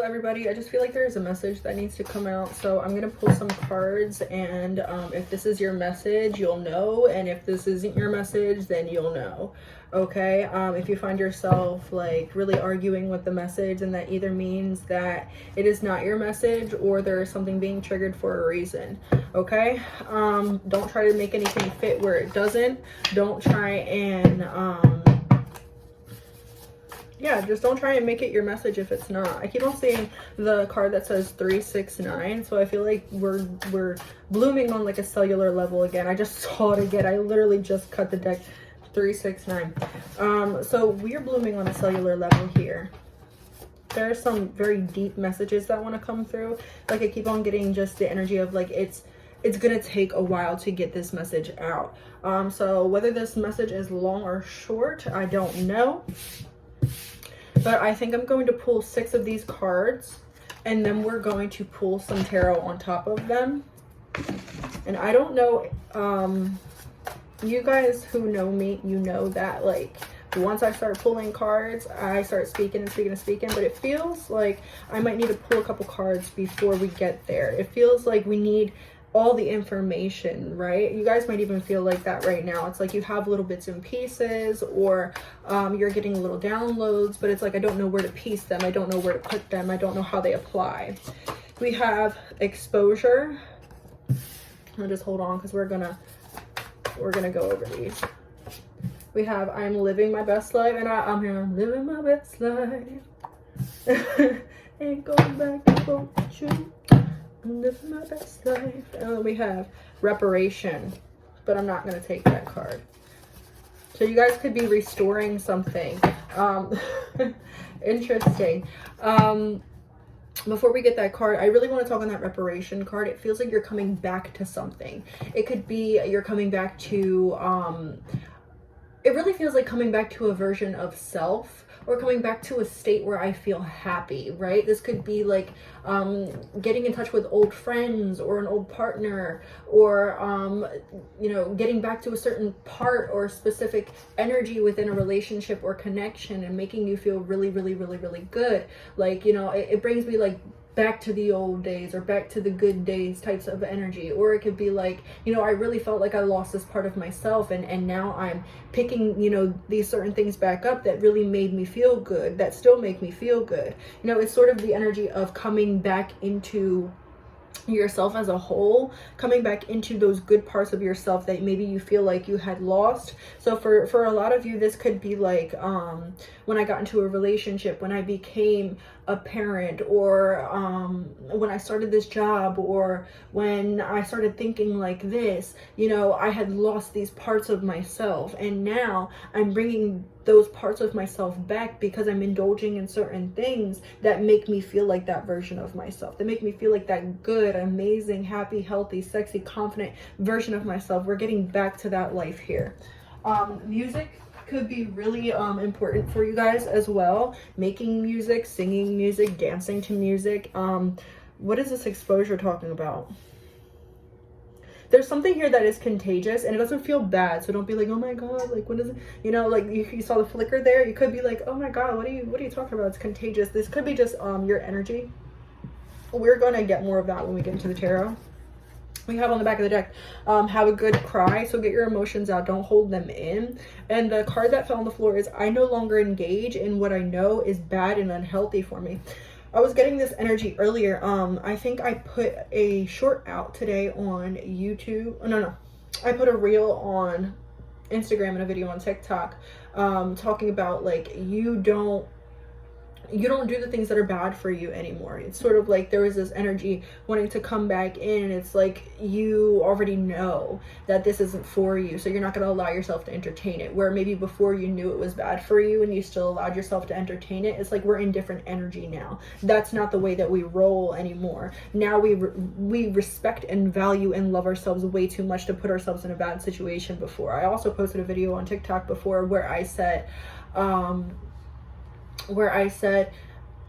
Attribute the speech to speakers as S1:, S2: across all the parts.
S1: everybody. I just feel like there's a message that needs to come out, so I'm gonna pull some cards, and if this is your message, you'll know, and if this isn't your message, then you'll know. Okay, if you find yourself like really arguing with the message, and that either means that it is not your message or there is something being triggered for a reason. Okay, don't try to make anything fit where it doesn't. Don't try and yeah, just don't try and make it your message if it's not. I keep on seeing the card that says 369, so I feel like we're blooming on like a cellular level again. I just saw it again. I literally just cut the deck. 369. So we're blooming on a cellular level here. There are some very deep messages that want to come through. Like I keep on getting just the energy of like it's gonna take a while to get this message out. So whether this message is long or short, I don't know. But I think I'm going to pull 6 of these cards, and then we're going to pull some tarot on top of them. And I don't know, you guys who know me, you know that like once I start pulling cards, I start speaking and speaking and speaking, but it feels like I might need to pull a couple cards before we get there. It feels like we need all the information, right? You guys might even feel like that right now. It's like you have little bits and pieces, or you're getting little downloads, but it's like I don't know where to piece them. I don't know where to put them. I don't know how they apply. We have exposure. I'll just hold on because we're gonna go over these. We have I'm living my best life, and I'm here, I'm living my best life. Ain't going back to fortune. I'm living my best life. And then we have reparation, but I'm not gonna take that card. So you guys could be restoring something. Interesting. Before we get that card, I really want to talk on that reparation card. It feels like you're coming back to something. It could be you're coming back to, it really feels like coming back to a version of self, or coming back to a state where I feel happy, right? This could be like getting in touch with old friends or an old partner, or you know, getting back to a certain part or specific energy within a relationship or connection, and making you feel really, really, really, really good. Like, you know, it brings me like back to the old days, or back to the good days types of energy. Or it could be like, you know, I really felt like I lost this part of myself, and now I'm picking, you know, these certain things back up that really made me feel good, that still make me feel good. You know, it's sort of the energy of coming back into yourself as a whole, coming back into those good parts of yourself that maybe you feel like you had lost. So for a lot of you, this could be like when I got into a relationship, when I became a parent, or when I started this job, or when I started thinking like this, you know, I had lost these parts of myself, and now I'm bringing those parts of myself back because I'm indulging in certain things that make me feel like that version of myself, that make me feel like that good, amazing, happy, healthy, sexy, confident version of myself. We're getting back to that life here. Music could be really important for you guys as well. Making music, singing music, dancing to music. What is this exposure talking about? There's something here that is contagious, and it doesn't feel bad, so don't be like, oh my god, like what is it, you know, like you saw the flicker there. You could be like, oh my god, what are you talking about? It's contagious. This could be just your energy. We're gonna get more of that when we get into the tarot. We have on the back of the deck, have a good cry. So get your emotions out, don't hold them in. And the card that fell on the floor is I no longer engage in what I know is bad and unhealthy for me. I was getting this energy earlier. I think I put a short out today on YouTube. Oh, no. I put a reel on Instagram and a video on TikTok talking about like you don't do the things that are bad for you anymore. It's sort of like there was this energy wanting to come back in, and it's like you already know that this isn't for you, so you're not going to allow yourself to entertain it. Where maybe before you knew it was bad for you and you still allowed yourself to entertain it, it's like we're in different energy now. That's not the way that we roll anymore. Now we respect and value and love ourselves way too much to put ourselves in a bad situation before. I also posted a video on TikTok before where I said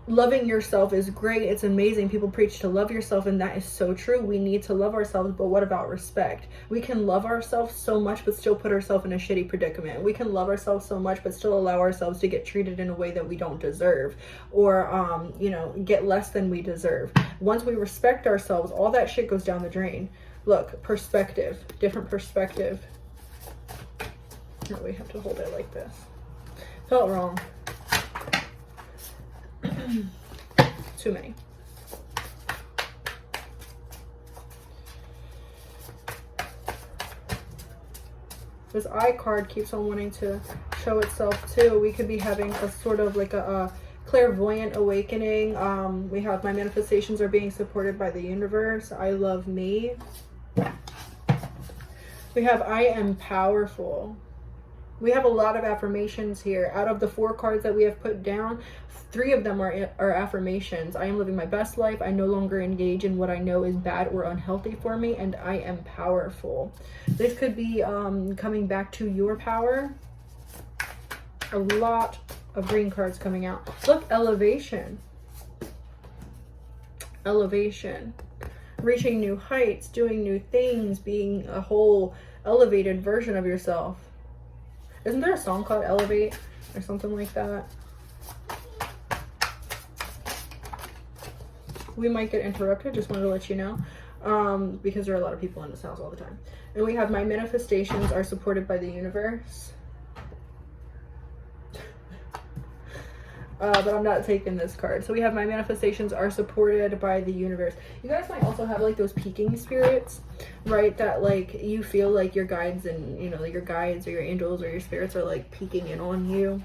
S1: loving yourself is great. It's amazing. People preach to love yourself, and that is so true. We need to love ourselves, but what about respect? We can love ourselves so much but still put ourselves in a shitty predicament. We can love ourselves so much but still allow ourselves to get treated in a way that we don't deserve, or you know, get less than we deserve. Once we respect ourselves, all that shit goes down the drain. Look, perspective, different perspective. No, we have to hold it like this. Felt wrong. Too many. This eye card keeps on wanting to show itself too. We could be having a sort of like a clairvoyant awakening. We have my manifestations are being supported by the universe. I love me. We have I am powerful. We have a lot of affirmations here. Out of the 4 cards that we have put down, 3 of them are affirmations. I am living my best life. I no longer engage in what I know is bad or unhealthy for me, and I am powerful. This could be coming back to your power. A lot of green cards coming out. Look, elevation. Elevation. Reaching new heights, doing new things, being a whole elevated version of yourself. Isn't there a song called Elevate or something like that? We might get interrupted, just wanted to let you know, because there are a lot of people in this house all the time. And we have my manifestations are supported by the universe. But I'm not taking this card. So we have my manifestations are supported by the universe. You guys might also have like those peaking spirits, right? That like you feel like your guides and, you know, like your guides or your angels or your spirits are like peeking in on you.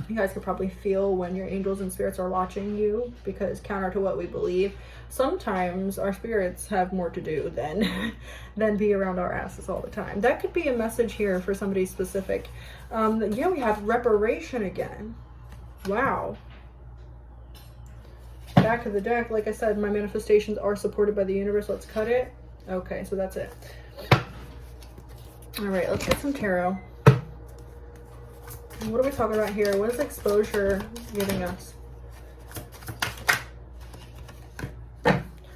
S1: You guys could probably feel when your angels and spirits are watching you, because counter to what we believe, sometimes our spirits have more to do than be around our asses all the time. That could be a message here for somebody specific. Yeah, we have reparation again. Wow. Back of the deck, like I said, my manifestations are supported by the universe. Let's cut it. Okay, so that's it. All right, let's get some tarot. What are we talking about here? What is exposure giving us?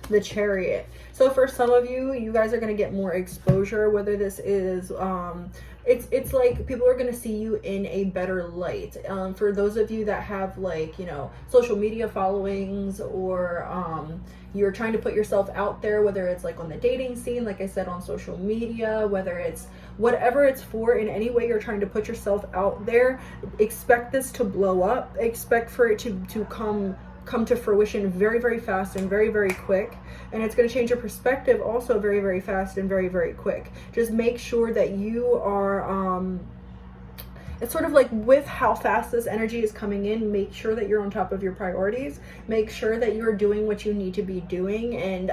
S1: The Chariot. So for some of you, you guys are going to get more exposure, whether this is it's like people are going to see you in a better light. For those of you that have like, you know, social media followings, or you're trying to put yourself out there, whether it's like on the dating scene, like I said, on social media, whether it's whatever it's for, in any way you're trying to put yourself out there, expect this to blow up. Expect for it to come to fruition very, very fast and very, very quick. And it's going to change your perspective also very, very fast and very, very quick. Just make sure that you are it's sort of like with how fast this energy is coming in, make sure that you're on top of your priorities. Make sure that you're doing what you need to be doing, and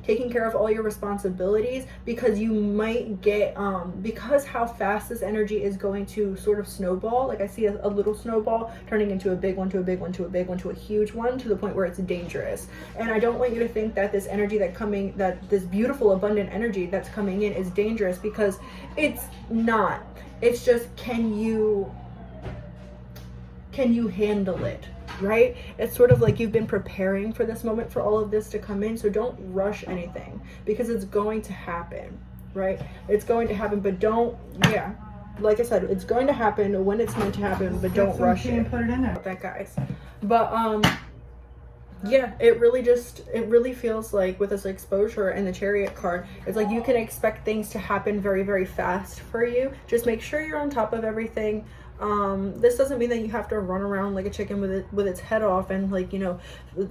S1: taking care of all your responsibilities, because you might get, because how fast this energy is going to sort of snowball. Like I see a little snowball turning into a big one, to a big one, to a big one, to a huge one, to the point where it's dangerous. And I don't want you to think that this energy that this beautiful, abundant energy that's coming in is dangerous, because it's not. It's just, can you handle it, right? It's sort of like you've been preparing for this moment, for all of this to come in. So don't rush anything, because it's going to happen, right? It's going to happen, but don't, yeah, like I said, it's going to happen when it's meant to happen, but don't rush it.
S2: Put it in there.
S1: That, guys. But yeah, it really feels like with this exposure and the Chariot card, it's like you can expect things to happen very, very fast for you. Just make sure you're on top of everything. This doesn't mean that you have to run around like a chicken with its head off and, like, you know,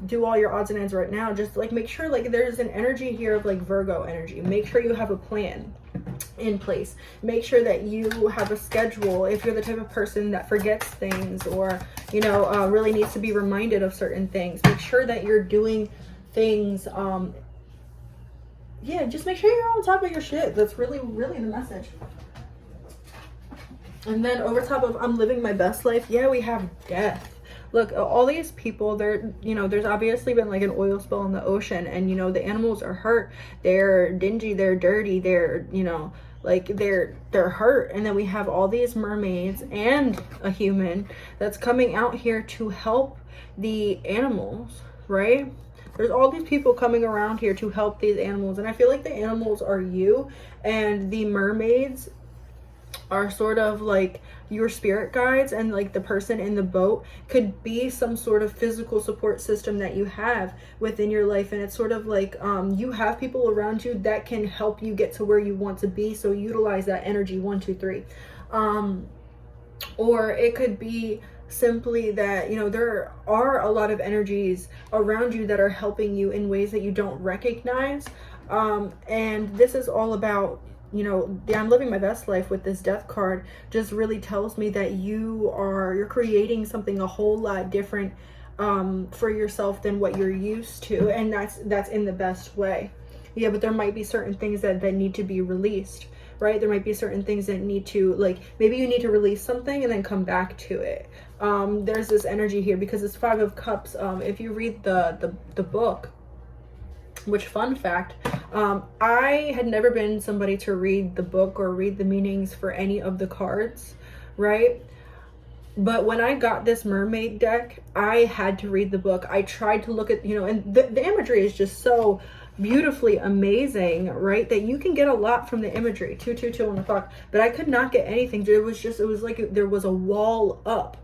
S1: do all your odds and ends right now. Just like make sure, like, there's an energy here of like Virgo energy. Make sure you have a plan in place. Make sure that you have a schedule. If you're the type of person that forgets things, or, you know, really needs to be reminded of certain things, make sure that you're doing things. Yeah, just make sure you're on top of your shit. That's really, really the message. And then over top of I'm living my best life, yeah, we have death. Look, all these people, they're, you know, there's obviously been like an oil spill in the ocean, and, you know, the animals are hurt. They're dingy, they're dirty, they're, you know, like they're hurt. And then we have all these mermaids and a human that's coming out here to help the animals, right? There's all these people coming around here to help these animals, and I feel like the animals are you, and the mermaids are sort of like your spirit guides, and like the person in the boat could be some sort of physical support system that you have within your life. And it's sort of like you have people around you that can help you get to where you want to be, so utilize that energy. 1 2 3. Or it could be simply that, you know, there are a lot of energies around you that are helping you in ways that you don't recognize. And this is all about, you know, I'm living my best life with this death card just really tells me that you're creating something a whole lot different for yourself than what you're used to, and that's in the best way. Yeah, but there might be certain things that need to be released, right? There might be certain things that need to, like, maybe you need to release something and then come back to it. There's this energy here because it's 5 of Cups. If you read the book, which, fun fact, I had never been somebody to read the book or read the meanings for any of the cards, right? But when I got this mermaid deck, I had to read the book. I tried to look at, you know, and the imagery is just so beautifully amazing, right? That you can get a lot from the imagery. 2 2 2 on the clock, but I could not get anything. It was like there was a wall up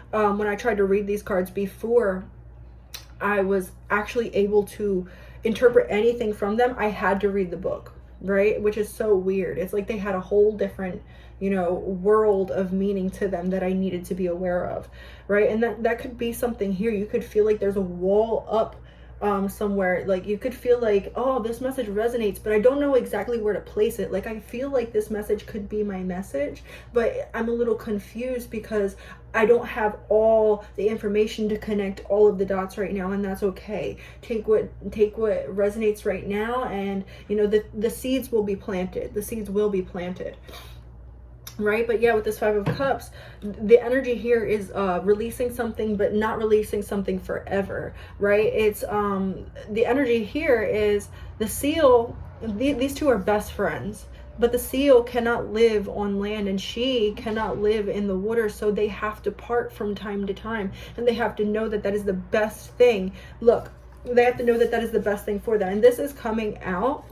S1: when I tried to read these cards before I was actually able to interpret anything from them. I had to read the book, right? Which is so weird. It's like they had a whole different, you know, world of meaning to them that I needed to be aware of, right? And that could be something here. You could feel like there's a wall up somewhere. Like you could feel like, oh, this message resonates, but I don't know exactly where to place it. Like I feel like this message could be my message, but I'm a little confused because I don't have all the information to connect all of the dots right now, and that's okay. Take what resonates right now, and you know, the seeds will be planted. The seeds will be planted. Right? But yeah, with this 5 of Cups, the energy here is releasing something, but not releasing something forever, right? It's the energy here is the seal. These two are best friends, but the seal cannot live on land and she cannot live in the water, so they have to part from time to time, and they have to know that that is the best thing. Look, they have to know that that is the best thing for them, and this is coming out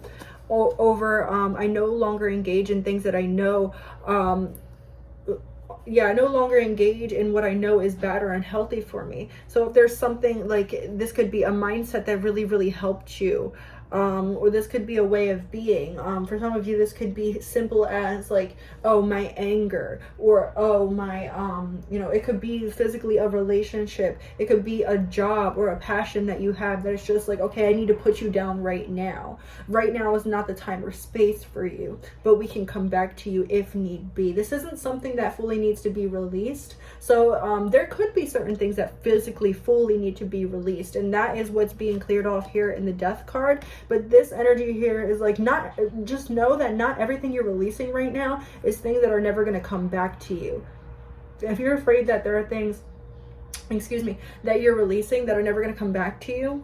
S1: over I no longer engage in things that I know I no longer engage in what I know is bad or unhealthy for me. So if there's something like this, could be a mindset that really helped you, or this could be a way of being. For some of you, this could be simple as like, oh, my anger, or oh, my you know, it could be physically a relationship, it could be a job or a passion that you have that is just like, okay, I need to put you down right now. Right now is not the time or space for you, but we can come back to you if need be. This isn't something that fully needs to be released, so there could be certain things that physically fully need to be released, and that is what's being cleared off here in the Death card. But this energy here is like, not, just know that not everything you're releasing right now is things that are never going to come back to you. If you're afraid that there are things, that you're releasing that are never going to come back to you,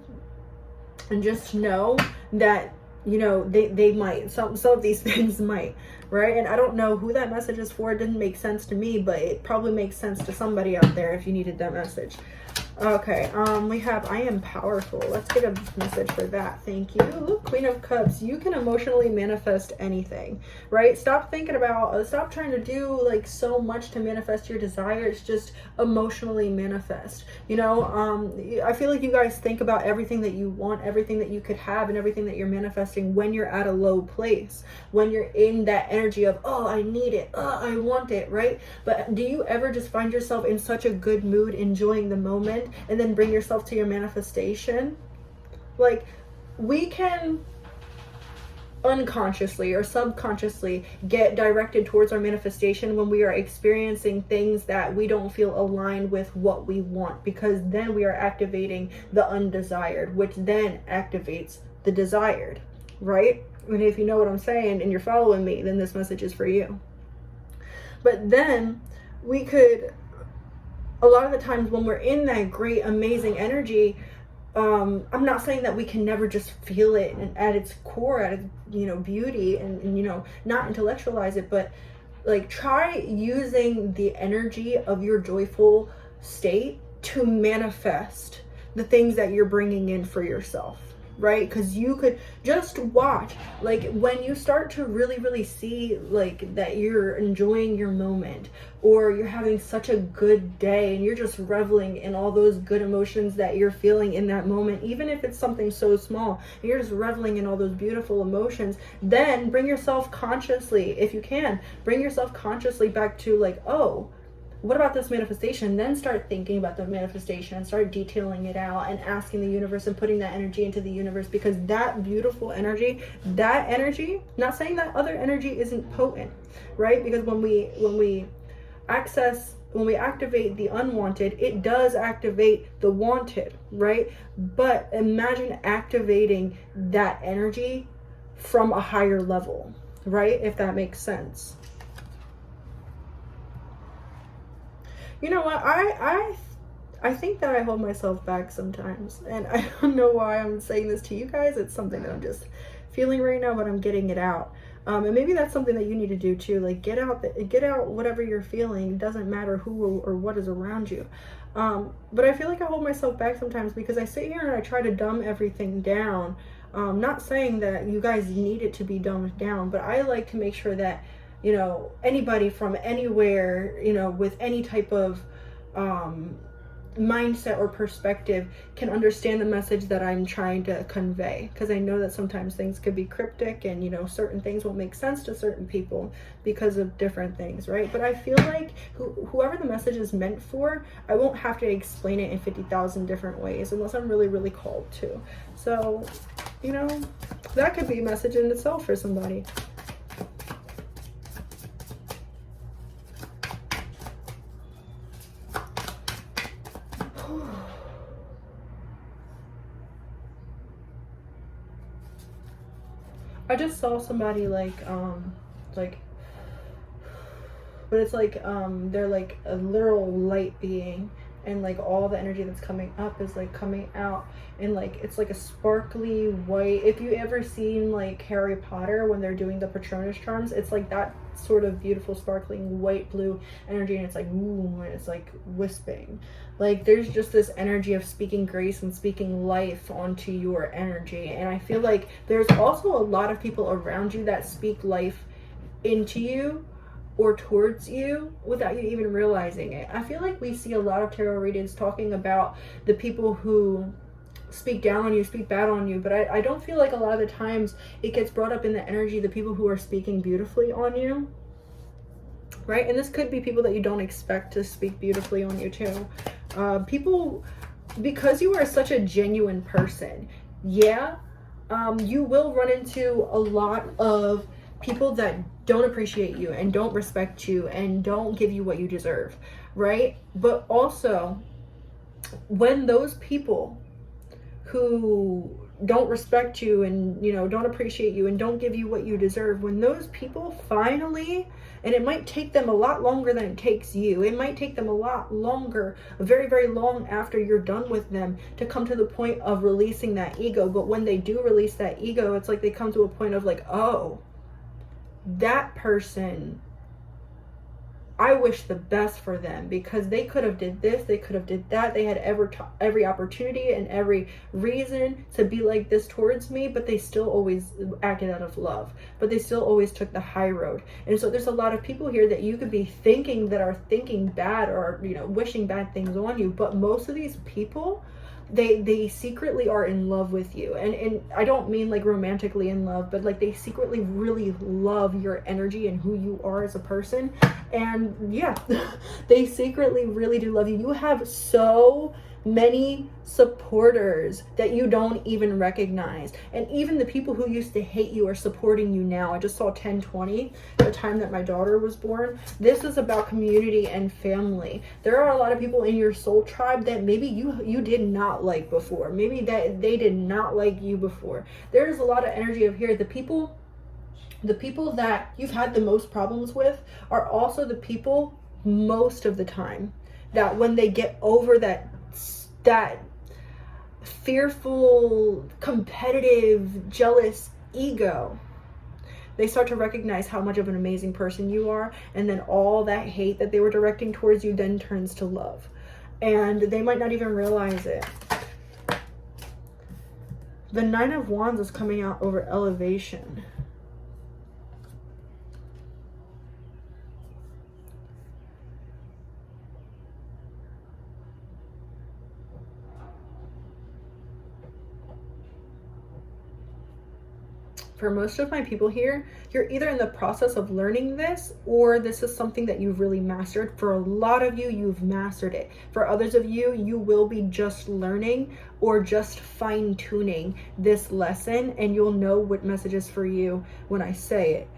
S1: and just know that, you know, they might, some of these things might, right? And I don't know who that message is for. It didn't make sense to me, but it probably makes sense to somebody out there if you needed that message. Okay, we have I am powerful. Let's get a message for that. Thank you. Queen of Cups. You can emotionally manifest anything, right? Stop thinking about, stop trying to do like so much to manifest your desires. Just emotionally manifest. You know, I feel like you guys think about everything that you want, everything that you could have, and everything that you're manifesting when you're at a low place, when you're in that energy of, oh, I need it, oh, I want it, right? But do you ever just find yourself in such a good mood, enjoying the moment, and then bring yourself to your manifestation? Like, we can unconsciously or subconsciously get directed towards our manifestation when we are experiencing things that we don't feel aligned with what we want, because then we are activating the undesired, which then activates the desired, right? And if you know what I'm saying and you're following me, then this message is for you. But then we could a lot of the times when we're in that great, amazing energy, I'm not saying that we can never just feel it and at its core, at its, you know, beauty, and you know, not intellectualize it, but like try using the energy of your joyful state to manifest the things that you're bringing in for yourself, right? Because you could just watch, like when you start to really see like that you're enjoying your moment, or you're having such a good day and you're just reveling in all those good emotions that you're feeling in that moment, even if it's something so small, and you're just reveling in all those beautiful emotions, then bring yourself consciously, if you can, bring yourself consciously back to like, oh, what about this manifestation? Then start thinking about the manifestation and start detailing it out and asking the universe and putting that energy into the universe, because that beautiful energy, not saying that other energy isn't potent, right? Because when we activate the unwanted, it does activate the wanted, right? But imagine activating that energy from a higher level, right? If that makes sense. You know what? I think that I hold myself back sometimes, and I don't know why I'm saying this to you guys. It's something that I'm just feeling right now, but I'm getting it out. And maybe that's something that you need to do too. Like get out whatever you're feeling. It doesn't matter who or what is around you. But I feel like I hold myself back sometimes because I sit here and I try to dumb everything down. Not saying that you guys need it to be dumbed down, but I like to make sure that, you know, anybody from anywhere, you know, with any type of mindset or perspective can understand the message that I'm trying to convey, because I know that sometimes things could be cryptic, and you know, certain things won't make sense to certain people because of different things, right? But I feel like whoever the message is meant for, I won't have to explain it in 50,000 different ways unless I'm really called to. So, you know, that could be a message in itself for somebody. I just saw somebody like, but it's like, they're like a literal light being, and like all the energy that's coming up is like coming out, and like it's like a sparkly white. If you ever seen like Harry Potter when they're doing the Patronus charms, it's like that sort of beautiful sparkling white blue energy, and it's like ooh, and it's like wisping. Like there's just this energy of speaking grace and speaking life onto your energy. And I feel like there's also a lot of people around you that speak life into you or towards you without you even realizing it. I feel like we see a lot of tarot readings talking about the people who speak down on you, speak bad on you, but I don't feel like a lot of the times it gets brought up in the energy, the people who are speaking beautifully on you, right? And this could be people that you don't expect to speak beautifully on you too. People, because you are such a genuine person, yeah, you will run into a lot of people that don't appreciate you and don't respect you and don't give you what you deserve, right? But also, when those people who don't respect you and, you know, don't appreciate you and don't give you what you deserve, when those people finally, and it might take them a lot longer than it takes you, it might take them a lot longer, very long after you're done with them, to come to the point of releasing that ego. But when they do release that ego, it's like they come to a point of like, oh, that person, I wish the best for them, because they could have did this, they could have did that, they had every opportunity and every reason to be like this towards me, but they still always acted out of love, but they still always took the high road. And so there's a lot of people here that you could be thinking that are thinking bad, or, you know, wishing bad things on you, but most of these people, they secretly are in love with you, and I don't mean like romantically in love, but like they secretly really love your energy and who you are as a person. And yeah, they secretly really do love you. You have so many supporters that you don't even recognize, and even the people who used to hate you are supporting you now. I just saw 1020, the time that my daughter was born. This is about community and family. There are a lot of people in your soul tribe that maybe you did not like before, maybe that they did not like you before. There's a lot of energy of here. The people that you've had the most problems with are also the people, most of the time, that when they get over that fearful, competitive, jealous ego, they start to recognize how much of an amazing person you are, and then all that hate that they were directing towards you then turns to love. And they might not even realize it. The Nine of Wands is coming out over elevation. For most of my people here, you're either in the process of learning this, or this is something that you've really mastered. For a lot of you, you've mastered it. For others of you, you will be just learning or just fine-tuning this lesson, and you'll know what message is for you when I say it.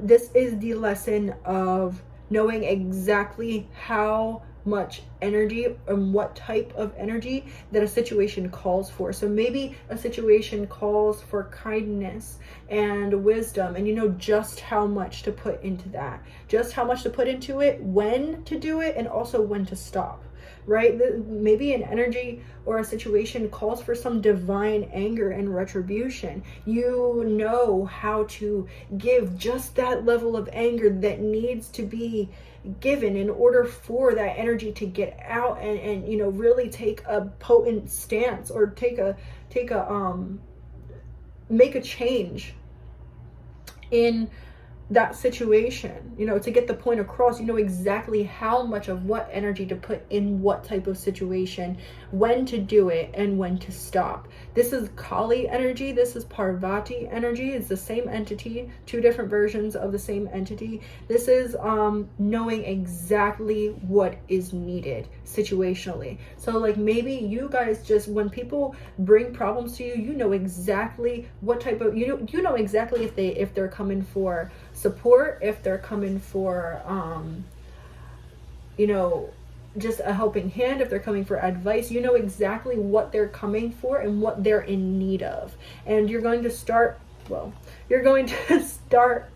S1: This is the lesson of knowing exactly how much energy and what type of energy that a situation calls for. So maybe a situation calls for kindness and wisdom, and you know just how much to put into that, just how much to put into it, when to do it, and also when to stop, right? Maybe an energy or a situation calls for some divine anger and retribution. You know how to give just that level of anger that needs to be given in order for that energy to get out and you know, really take a potent stance, or make a change in that situation, you know, to get the point across. You know exactly how much of what energy to put in what type of situation, when to do it, and when to stop. This is Kali energy. This is Parvati energy. It's the same entity, two different versions of the same entity. This is knowing exactly what is needed situationally. So like maybe you guys just, when people bring problems to you, you know exactly what type of, you know exactly if they're coming for support, if they're coming for you know, just a helping hand, if they're coming for advice. You know exactly what they're coming for and what they're in need of. And you're going to start, well, you're going to start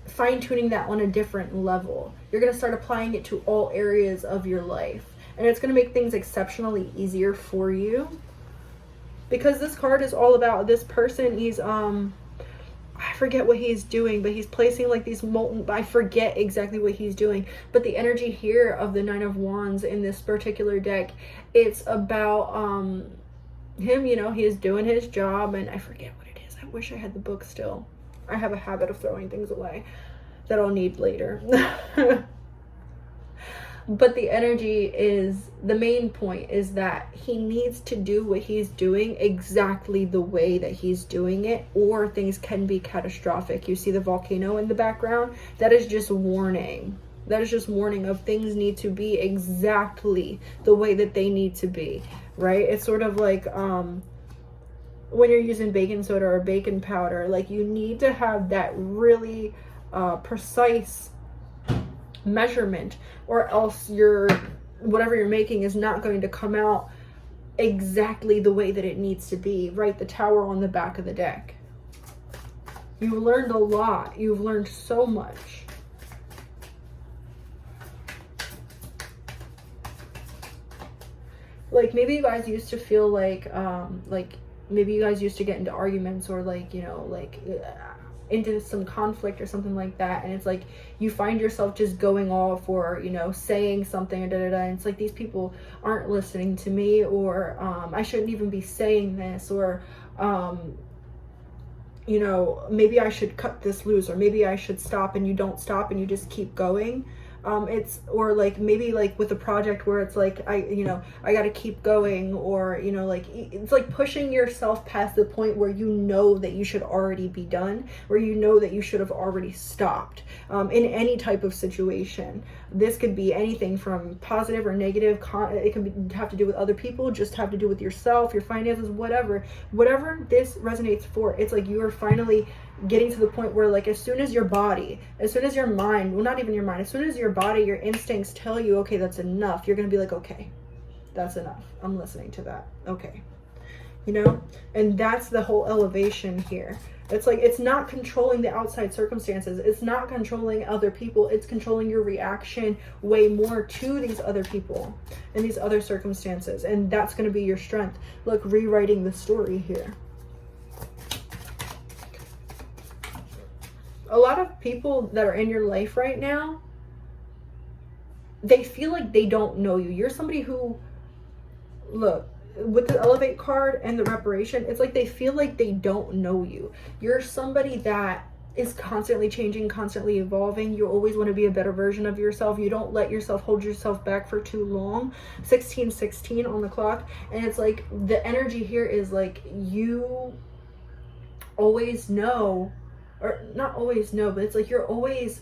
S1: fine-tuning that on a different level. You're going to start applying it to all areas of your life, and it's going to make things exceptionally easier for you, because this card is all about this person. He's I forget what he's doing, but he's placing like these molten, I forget exactly what he's doing, but the energy here of the Nine of Wands in this particular deck, it's about him, you know, he is doing his job, and I forget what it is. I wish I had the book still. I have a habit of throwing things away that I'll need later. But the energy is, the main point is that he needs to do what he's doing exactly the way that he's doing it, or things can be catastrophic. You see the volcano in the background? That is just warning. That is just warning of things need to be exactly the way that they need to be, right? It's sort of like when you're using baking soda or baking powder, like you need to have that really precise measurement, or else whatever you're making is not going to come out exactly the way that it needs to be, right? The tower on the back of the deck. You've learned a lot. You've learned so much. Like maybe you guys used to feel like maybe you guys used to get into arguments, or like, you know, like into some conflict or something like that, and it's like you find yourself just going off, or you know, saying something, and it's like, these people aren't listening to me, or I shouldn't even be saying this, or you know, maybe I should cut this loose, or maybe I should stop, and you don't stop and you just keep going. It's, or like maybe like with a project where it's like, I got to keep going, or you know, like it's like pushing yourself past the point where you know that you should already be done, where you know that you should have already stopped. In any type of situation, this could be anything from positive or negative. It can have to do with other people, just have to do with yourself, your finances, whatever this resonates for. It's like you are finally getting to the point where, like, as soon as your body, as soon as your mind, well, not even your mind, as soon as your body, your instincts tell you, okay, that's enough, you're gonna be like, okay, that's enough, I'm listening to that, okay. you know? And that's the whole elevation here. It's like, it's not controlling the outside circumstances. It's not controlling other people. It's controlling your reaction way more to these other people and these other circumstances. And that's going to be your strength. Look, rewriting the story here. A lot of people that are in your life right now, they feel like they don't know you. You're somebody who, look, with the elevate card and the reparation, it's like they feel like they don't know you. You're somebody that is constantly changing, constantly evolving. You always want to be a better version of yourself. You don't let yourself hold yourself back for too long. 16:16 on the clock. And it's like the energy here is like you always know, or not always know, but it's like you're always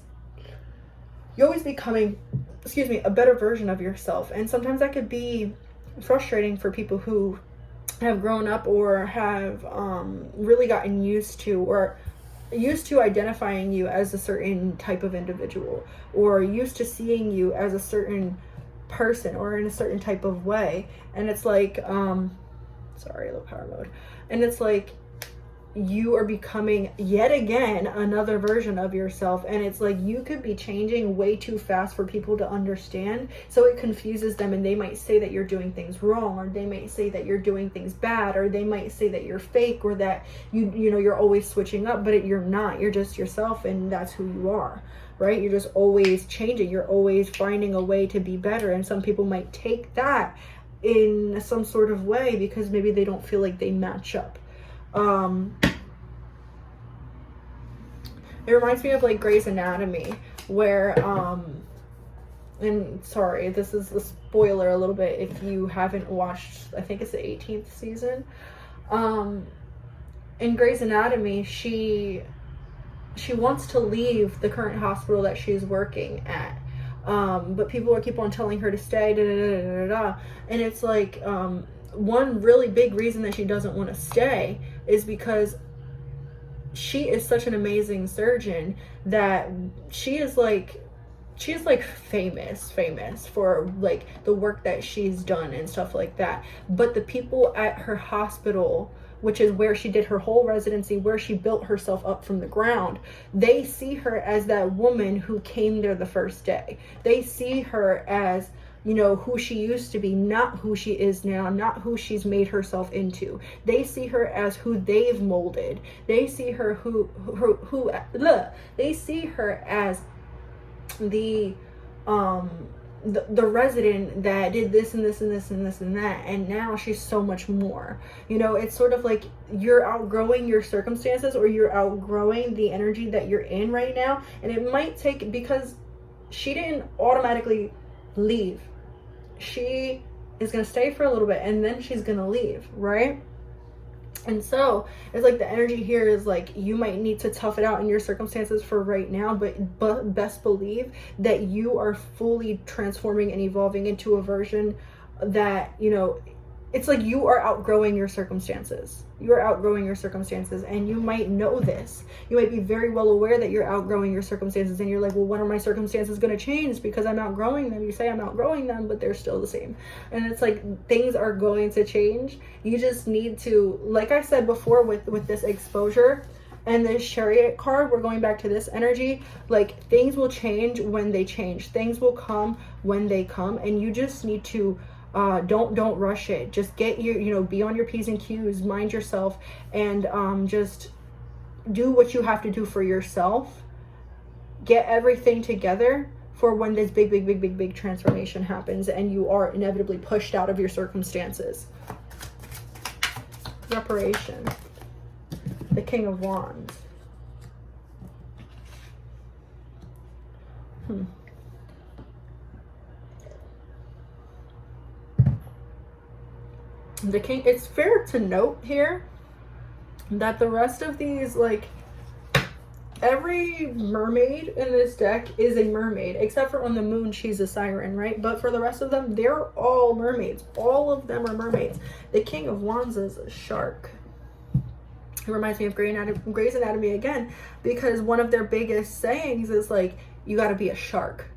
S1: becoming, excuse me, a better version of yourself. And sometimes that could be frustrating for people who have grown up or have really gotten used to identifying you as a certain type of individual, or used to seeing you as a certain person or in a certain type of way. And it's like sorry, low power mode. And it's like you are becoming yet again another version of yourself, and it's like you could be changing way too fast for people to understand, so it confuses them, and they might say that you're doing things wrong, or they might say that you're doing things bad, or they might say that you're fake, or that you know you're always switching up, but you're not. You're just yourself, and that's who you are, right? You're just always changing. You're always finding a way to be better, and some people might take that in some sort of way because maybe they don't feel like they match up. It reminds me of like Grey's Anatomy, where and sorry, this is a spoiler a little bit if you haven't watched, I think it's the 18th season. In Grey's Anatomy, she wants to leave the current hospital that she's working at, but people keep on telling her to stay, and it's like one really big reason that she doesn't want to stay is because she is such an amazing surgeon that she is like famous for like the work that she's done and stuff like that. But the people at her hospital, which is where she did her whole residency, where she built herself up from the ground, they see her as that woman who came there the first day. They see her as, you know, who she used to be, not who she is now, not who she's made herself into. They see her as who they've molded. They see her they see her as the resident that did this and this and this and this and that, and now she's so much more. You know, it's sort of like you're outgrowing your circumstances, or you're outgrowing the energy that you're in right now. And it might take, because she didn't automatically leave. She is going to stay for a little bit, and then she's going to leave, right? And so it's like the energy here is like you might need to tough it out in your circumstances for right now, but best believe that you are fully transforming and evolving into a version that, you know, it's like you are outgrowing your circumstances. You are outgrowing your circumstances, and you might know this. You might be very well aware that you're outgrowing your circumstances, and you're like, well, when are my circumstances going to change because I'm outgrowing them? You say I'm outgrowing them, but they're still the same. And it's like things are going to change. You just need to, like I said before with this exposure and this Chariot card, we're going back to this energy. Like, things will change when they change. Things will come when they come, and you just need to don't rush it. Just get your, you know, be on your P's and Q's, mind yourself, and just do what you have to do for yourself. Get everything together for when this big transformation happens and you are inevitably pushed out of your circumstances. Reparation. The King of Wands. The King, it's fair to note here that the rest of these, like, every mermaid in this deck is a mermaid, except for on the moon, she's a siren, right? But for the rest of them, they're all mermaids. All of them are mermaids. The King of Wands is a shark. It reminds me of Grey's Anatomy again, because one of their biggest sayings is like, you got to be a shark.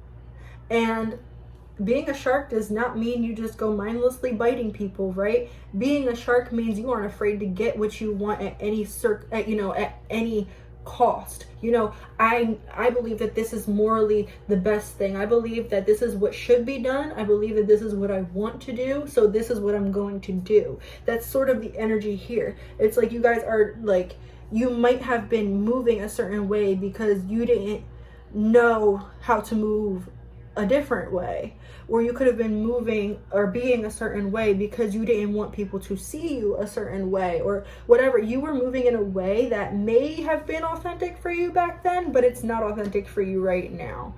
S1: And being a shark does not mean you just go mindlessly biting people, right? Being a shark means you aren't afraid to get what you want at any at any cost. I believe that this is morally the best thing. I believe that this is what should be done. I believe that this is what I want to do, so this is what I'm going to do. That's sort of the energy here. It's like you guys are like, you might have been moving a certain way because you didn't know how to move a different way, or you could have been moving or being a certain way because you didn't want people to see you a certain way, or whatever. You were moving in a way that may have been authentic for you back then, but it's not authentic for you right now.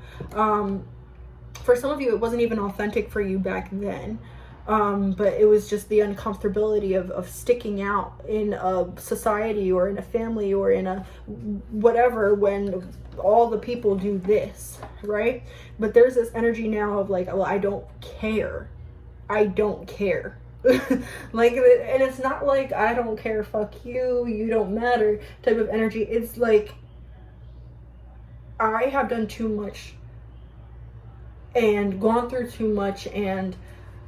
S1: For some of you, it wasn't even authentic for you back then. But it was just the uncomfortability of sticking out in a society or in a family or in a whatever when all the people do this, right? But there's this energy now of like, well, I don't care. I don't care. Like, and it's not like I don't care, fuck you, you don't matter type of energy. It's like, I have done too much and gone through too much and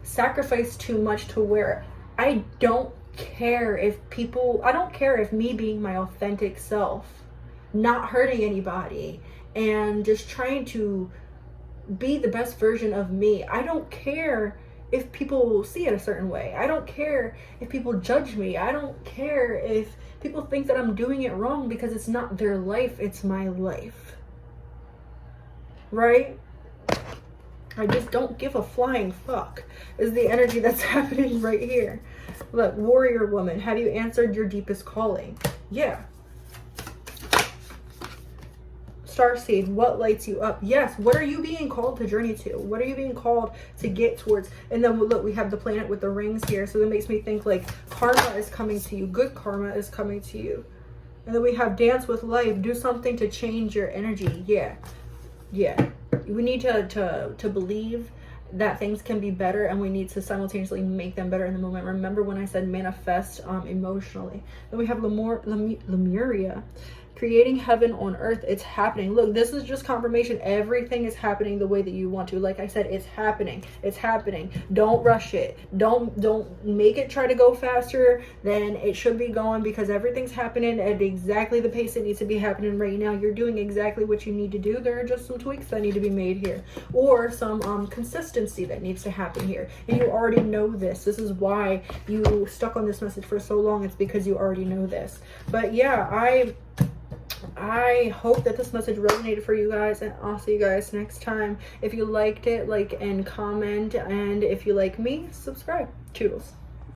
S1: sacrificed too much to where I don't care if I don't care if me being my authentic self, not hurting anybody and just trying to be the best version of me, I don't care if people see it a certain way. I don't care if people judge me. I don't care if people think that I'm doing it wrong, because it's not their life, it's my life, right? I just don't give a flying fuck is the energy that's happening right here. Look, warrior woman, have you answered your deepest calling? Yeah. Starseed, what lights you up? Yes. What are you being called to journey to? What are you being called to get towards? And then look, we have the planet with the rings here. So that makes me think like karma is coming to you. Good karma is coming to you. And then we have dance with life. Do something to change your energy. Yeah. Yeah. We need to believe that things can be better, and we need to simultaneously make them better in the moment. Remember when I said manifest emotionally? Then we have Lemuria, creating heaven on earth. It's happening. Look, this is just confirmation. Everything is happening the way that you want to. Like I said, it's happening. It's happening. Don't rush it. Don't make it try to go faster than it should be going, because everything's happening at exactly the pace it needs to be happening right now. You're doing exactly what you need to do. There are just some tweaks that need to be made here, or some consistency that needs to happen here. And you already know this. This is why you stuck on this message for so long. It's because you already know this. But yeah, I hope that this message resonated for you guys, and I'll see you guys next time. If you liked it, like and comment, and if you like me, subscribe. Toodles.